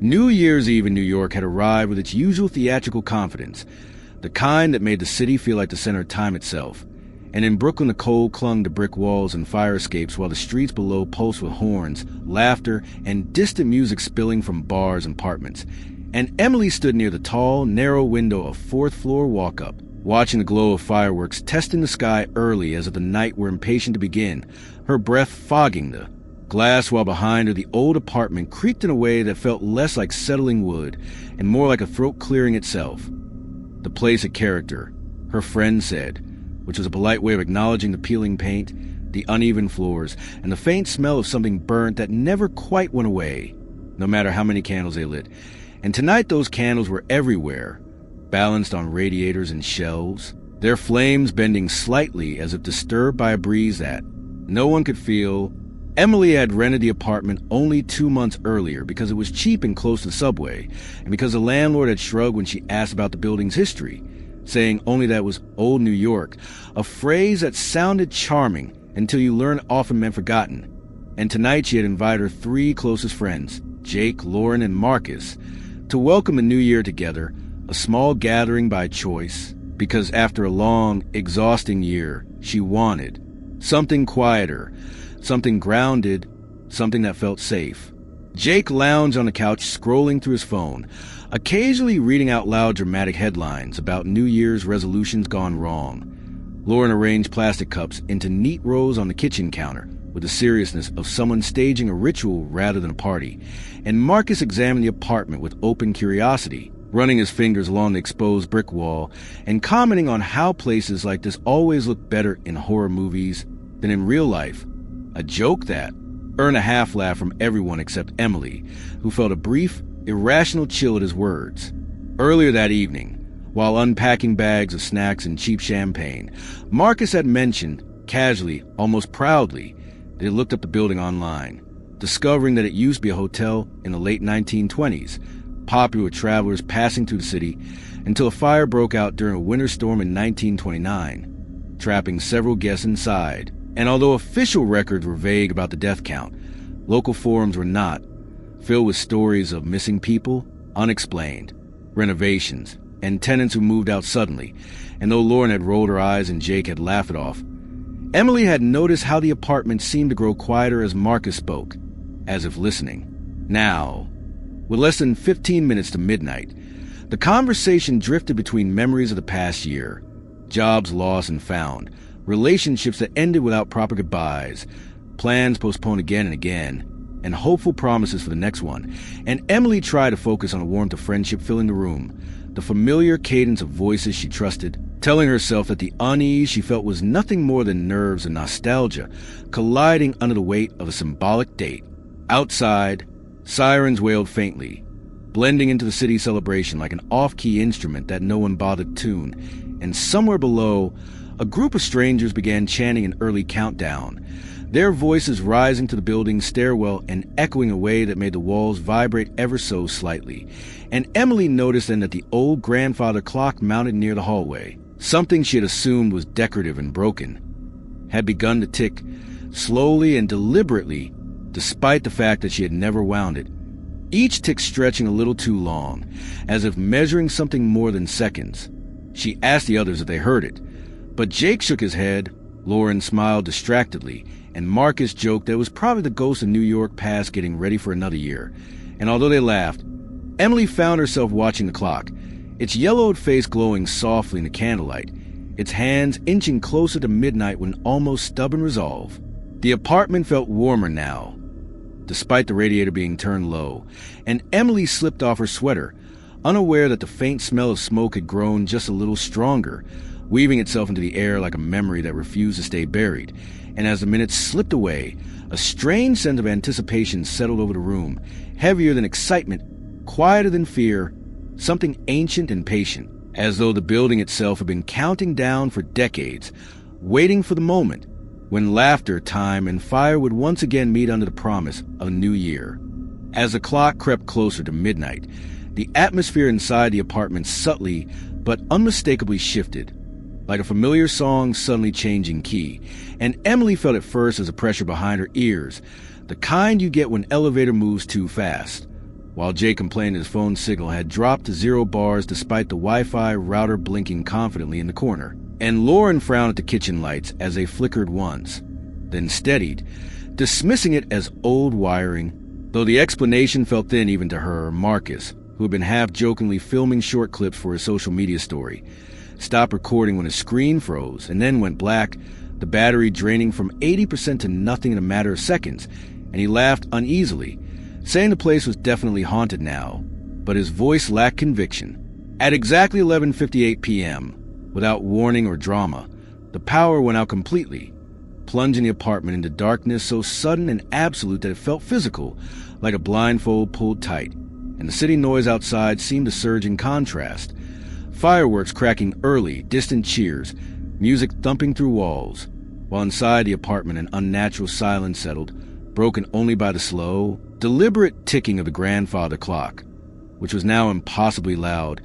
New Year's Eve in New York had arrived with its usual theatrical confidence, the kind that made the city feel like the center of time itself. And in Brooklyn, the cold clung to brick walls and fire escapes while the streets below pulsed with horns, laughter, and distant music spilling from bars and apartments. And Emily stood near the tall, narrow window of fourth-floor walk-up, watching the glow of fireworks testing the sky early as if the night were impatient to begin, her breath fogging the glass, while behind her the old apartment creaked in a way that felt less like settling wood and more like a throat clearing itself. The place had character, her friend said, which was a polite way of acknowledging the peeling paint, the uneven floors, and the faint smell of something burnt that never quite went away, no matter how many candles they lit. And tonight those candles were everywhere, balanced on radiators and shelves, their flames bending slightly as if disturbed by a breeze that no one could feel. Emily had rented the apartment only 2 months earlier because it was cheap and close to the subway, and because the landlord had shrugged when she asked about the building's history, saying only that it was old New York, a phrase that sounded charming until you learned often meant forgotten. And tonight she had invited her 3 closest friends, Jake, Lauren, and Marcus, to welcome the new year together, a small gathering by choice, because after a long, exhausting year, she wanted something quieter, something grounded, something that felt safe. Jake lounged on the couch, scrolling through his phone, occasionally reading out loud dramatic headlines about New Year's resolutions gone wrong. Lauren arranged plastic cups into neat rows on the kitchen counter with the seriousness of someone staging a ritual rather than a party, and Marcus examined the apartment with open curiosity, running his fingers along the exposed brick wall and commenting on how places like this always look better in horror movies than in real life. A joke that earned a half laugh from everyone except Emily, who felt a brief, irrational chill at his words. Earlier that evening, while unpacking bags of snacks and cheap champagne, Marcus had mentioned, casually, almost proudly, that he looked up the building online, discovering that it used to be a hotel in the late 1920s, popular with travelers passing through the city, until a fire broke out during a winter storm in 1929, trapping several guests inside. And although official records were vague about the death count, local forums were not, filled with stories of missing people, unexplained, renovations, and tenants who moved out suddenly. And though Lauren had rolled her eyes and Jake had laughed it off, Emily had noticed how the apartment seemed to grow quieter as Marcus spoke, as if listening. Now, with less than 15 minutes to midnight, the conversation drifted between memories of the past year, jobs lost and found, relationships that ended without proper goodbyes, plans postponed again and again, and hopeful promises for the next one. And Emily tried to focus on the warmth of friendship filling the room, the familiar cadence of voices she trusted, telling herself that the unease she felt was nothing more than nerves and nostalgia colliding under the weight of a symbolic date. Outside, sirens wailed faintly, blending into the city celebration like an off-key instrument that no one bothered to tune, and somewhere below, a group of strangers began chanting an early countdown, their voices rising to the building's stairwell and echoing a way that made the walls vibrate ever so slightly. And Emily noticed then that the old grandfather clock mounted near the hallway, something she had assumed was decorative and broken, had begun to tick slowly and deliberately, despite the fact that she had never wound it, each tick stretching a little too long, as if measuring something more than seconds. She asked the others if they heard it, but Jake shook his head, Lauren smiled distractedly, and Marcus joked that it was probably the ghost of New York past getting ready for another year. And although they laughed, Emily found herself watching the clock, its yellowed face glowing softly in the candlelight, its hands inching closer to midnight with an almost stubborn resolve. The apartment felt warmer now, despite the radiator being turned low, and Emily slipped off her sweater, unaware that the faint smell of smoke had grown just a little stronger, weaving itself into the air like a memory that refused to stay buried. And as the minutes slipped away, a strange sense of anticipation settled over the room, heavier than excitement, quieter than fear, something ancient and patient, as though the building itself had been counting down for decades, waiting for the moment when laughter, time, and fire would once again meet under the promise of a new year. As the clock crept closer to midnight, the atmosphere inside the apartment subtly but unmistakably shifted, like a familiar song suddenly changing key, and Emily felt at first as a pressure behind her ears, the kind you get when an elevator moves too fast, while Jake complained his phone signal had dropped to 0 bars despite the Wi-Fi router blinking confidently in the corner. And Lauren frowned at the kitchen lights as they flickered once, then steadied, dismissing it as old wiring, though the explanation felt thin even to her. Marcus, who had been half-jokingly filming short clips for his social media story, stopped recording when his screen froze and then went black, the battery draining from 80% to nothing in a matter of seconds, and he laughed uneasily, saying the place was definitely haunted now, but his voice lacked conviction. At exactly 11:58 p.m., without warning or drama, the power went out completely, plunging the apartment into darkness so sudden and absolute that it felt physical, like a blindfold pulled tight, and the city noise outside seemed to surge in contrast. Fireworks cracking early, distant cheers, music thumping through walls, while inside the apartment an unnatural silence settled, broken only by the slow, deliberate ticking of the grandfather clock, which was now impossibly loud,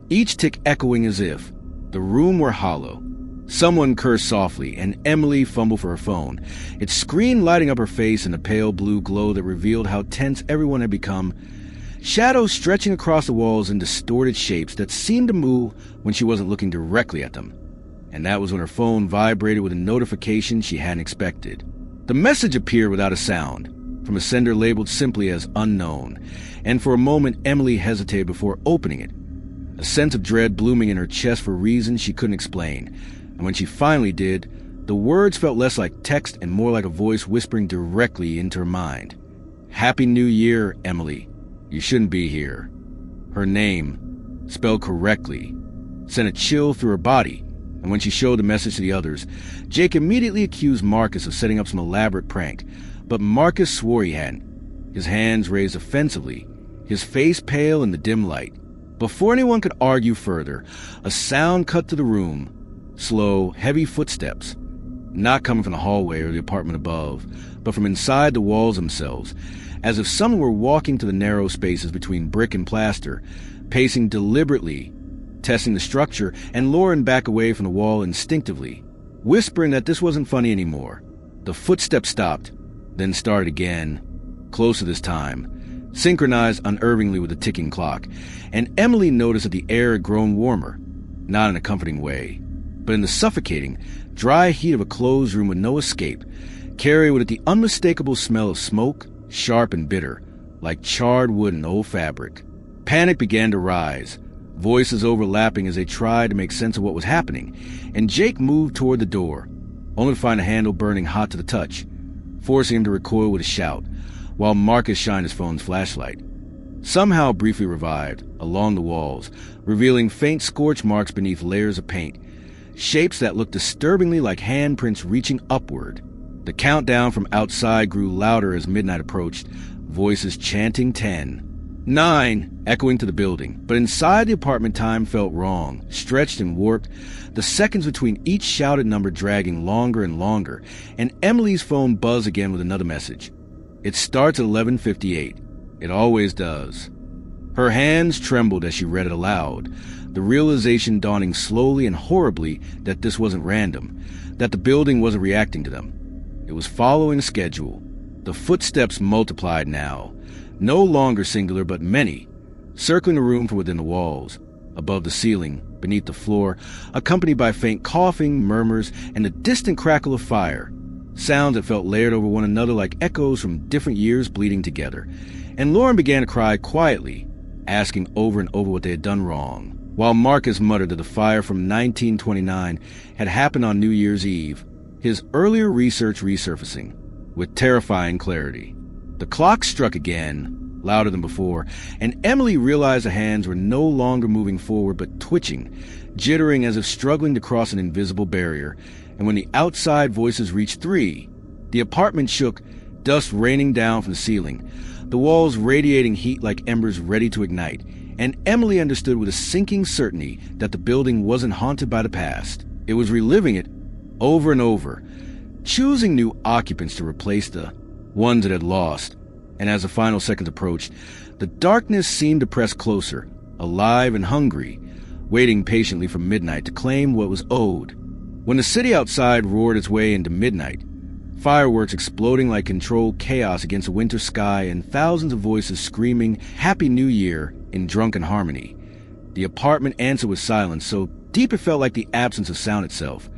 each tick echoing as if the room were hollow. Someone cursed softly, and Emily fumbled for her phone, its screen lighting up her face in a pale blue glow that revealed how tense everyone had become, shadows stretching across the walls in distorted shapes that seemed to move when she wasn't looking directly at them. And that was when her phone vibrated with a notification she hadn't expected. The message appeared without a sound, from a sender labeled simply as unknown, and for a moment Emily hesitated before opening it, a sense of dread blooming in her chest for reasons she couldn't explain. And when she finally did, the words felt less like text and more like a voice whispering directly into her mind. "Happy New Year, Emily. You shouldn't be here." Her name, spelled correctly, sent a chill through her body, and when she showed the message to the others, Jake immediately accused Marcus of setting up some elaborate prank, but Marcus swore he hadn't, his hands raised offensively, his face pale in the dim light. Before anyone could argue further, a sound cut through the room, slow, heavy footsteps, not coming from the hallway or the apartment above, but from inside the walls themselves, as if someone were walking to the narrow spaces between brick and plaster, pacing deliberately, testing the structure, and Lauren back away from the wall instinctively, whispering that this wasn't funny anymore. The footsteps stopped, then started again, closer this time, synchronized unerringly with the ticking clock, and Emily noticed that the air had grown warmer, not in a comforting way, but in the suffocating, dry heat of a closed room with no escape, carried with it the unmistakable smell of smoke, sharp and bitter, like charred wood and old fabric. Panic began to rise, voices overlapping as they tried to make sense of what was happening, and Jake moved toward the door, only to find a handle burning hot to the touch, forcing him to recoil with a shout, while Marcus shined his phone's flashlight. Somehow briefly revived, along the walls, revealing faint scorch marks beneath layers of paint, shapes that looked disturbingly like handprints reaching upward. The countdown from outside grew louder as midnight approached, voices chanting 10, 9, echoing to the building. But inside the apartment time felt wrong, stretched and warped, the seconds between each shouted number dragging longer and longer, and Emily's phone buzzed again with another message. It starts at 11:58. It always does. Her hands trembled as she read it aloud, the realization dawning slowly and horribly that this wasn't random, that the building wasn't reacting to them. It was following a schedule. The footsteps multiplied now, no longer singular but many, circling the room from within the walls, above the ceiling, beneath the floor, accompanied by faint coughing, murmurs, and the distant crackle of fire, sounds that felt layered over one another like echoes from different years bleeding together. And Lauren began to cry quietly, asking over and over what they had done wrong, while Marcus muttered that the fire from 1929 had happened on New Year's Eve, his earlier research resurfacing, with terrifying clarity. The clock struck again, louder than before, and Emily realized the hands were no longer moving forward but twitching, jittering as if struggling to cross an invisible barrier, and when the outside voices reached 3, the apartment shook, dust raining down from the ceiling, the walls radiating heat like embers ready to ignite, and Emily understood with a sinking certainty that the building wasn't haunted by the past. It was reliving it over and over, choosing new occupants to replace the ones it had lost. And as the final seconds approached, the darkness seemed to press closer, alive and hungry, waiting patiently for midnight to claim what was owed. When the city outside roared its way into midnight, Fireworks exploding like controlled chaos against a winter sky, and thousands of voices screaming Happy New Year in drunken harmony. The apartment answered with silence, so deep it felt like the absence of sound itself.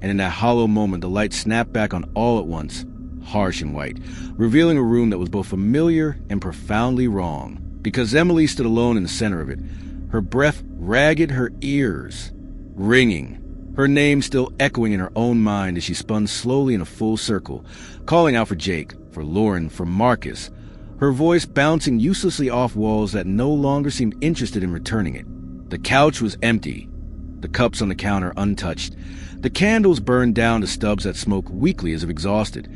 And in that hollow moment, the light snapped back on all at once, harsh and white, revealing a room that was both familiar and profoundly wrong. Because Emily stood alone in the center of it, her breath ragged, her ears ringing, her name still echoing in her own mind as she spun slowly in a full circle, calling out for Jake, for Lauren, for Marcus, her voice bouncing uselessly off walls that no longer seemed interested in returning it. The couch was empty, the cups on the counter untouched, the candles burned down to stubs that smoked weakly as if exhausted,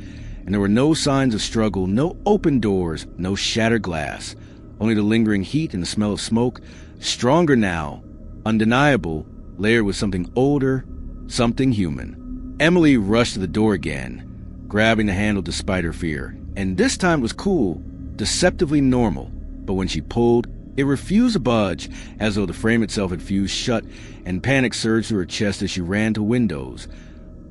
and there were no signs of struggle, no open doors, no shattered glass, only the lingering heat and the smell of smoke, stronger now, undeniable, layered with something older, something human. Emily rushed to the door again, grabbing the handle despite her fear, and this time it was cool, deceptively normal, but when she pulled, it refused to budge, as though the frame itself had fused shut, and panic surged through her chest as she ran to windows,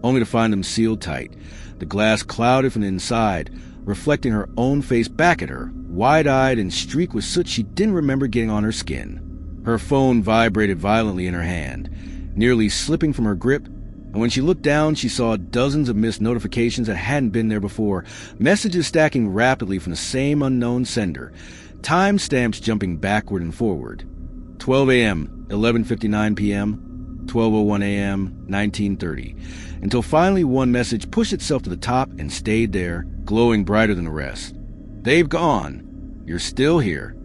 only to find them sealed tight, the glass clouded from the inside, reflecting her own face back at her, wide-eyed and streaked with soot she didn't remember getting on her skin. Her phone vibrated violently in her hand, nearly slipping from her grip, and when she looked down, she saw dozens of missed notifications that hadn't been there before, messages stacking rapidly from the same unknown sender, timestamps jumping backward and forward. 12 a.m., 11:59 p.m., 12:01 a.m., 19:30, until finally one message pushed itself to the top and stayed there, glowing brighter than the rest. They've gone. You're still here.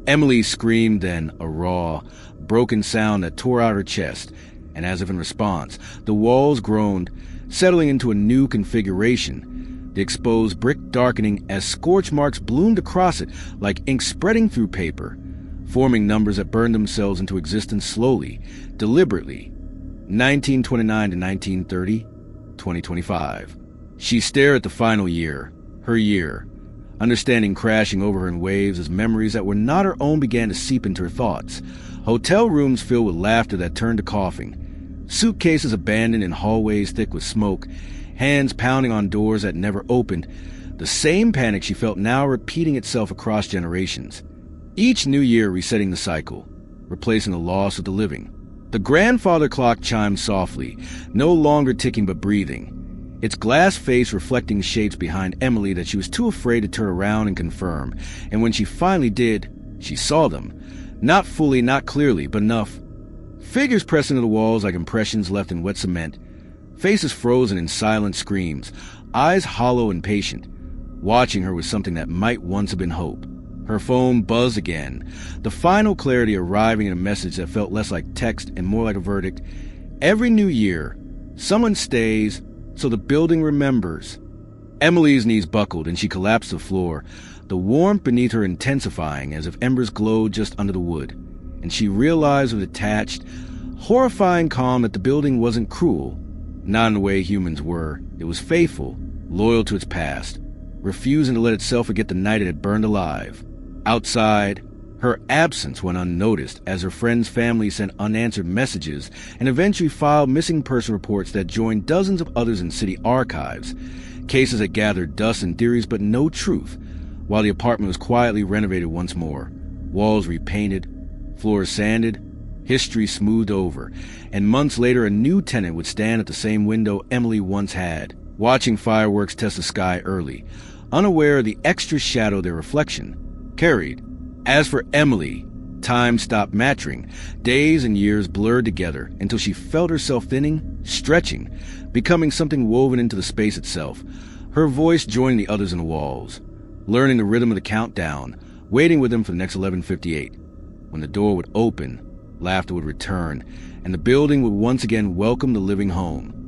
Emily screamed, then a raw, broken sound that tore out her chest, and as if in response, the walls groaned, settling into a new configuration, the exposed brick darkening as scorch marks bloomed across it like ink spreading through paper, forming numbers that burned themselves into existence slowly, deliberately. 1929 to 1930, 2025. She stared at the final year, her year, understanding crashing over her in waves as memories that were not her own began to seep into her thoughts. Hotel rooms filled with laughter that turned to coughing, suitcases abandoned in hallways thick with smoke, hands pounding on doors that never opened, the same panic she felt now repeating itself across generations. Each new year resetting the cycle, replacing the loss of the living. The grandfather clock chimed softly, no longer ticking but breathing, its glass face reflecting shapes behind Emily that she was too afraid to turn around and confirm, and when she finally did, she saw them. Not fully, not clearly, but enough. Figures pressed into the walls like impressions left in wet cement, faces frozen in silent screams, eyes hollow and patient, watching her with something that might once have been hope. Her phone buzzed again, the final clarity arriving in a message that felt less like text and more like a verdict. Every new year, someone stays, so the building remembers. Emily's knees buckled and she collapsed to the floor, the warmth beneath her intensifying as if embers glowed just under the wood, and she realized with a detached, horrifying calm that the building wasn't cruel, not in the way humans were. It was faithful, loyal to its past, refusing to let itself forget the night it had burned alive. Outside, her absence went unnoticed as her friends' families sent unanswered messages and eventually filed missing person reports that joined dozens of others in city archives, cases that gathered dust and theories but no truth, while the apartment was quietly renovated once more, walls repainted, floors sanded, history smoothed over, and months later a new tenant would stand at the same window Emily once had, watching fireworks test the sky early, unaware of the extra shadow their reflection carried. As for Emily, time stopped mattering. Days and years blurred together until she felt herself thinning, stretching, becoming something woven into the space itself. Her voice joined the others in the walls, learning the rhythm of the countdown, waiting with them for the next 11:58. When the door would open, laughter would return, and the building would once again welcome the living home.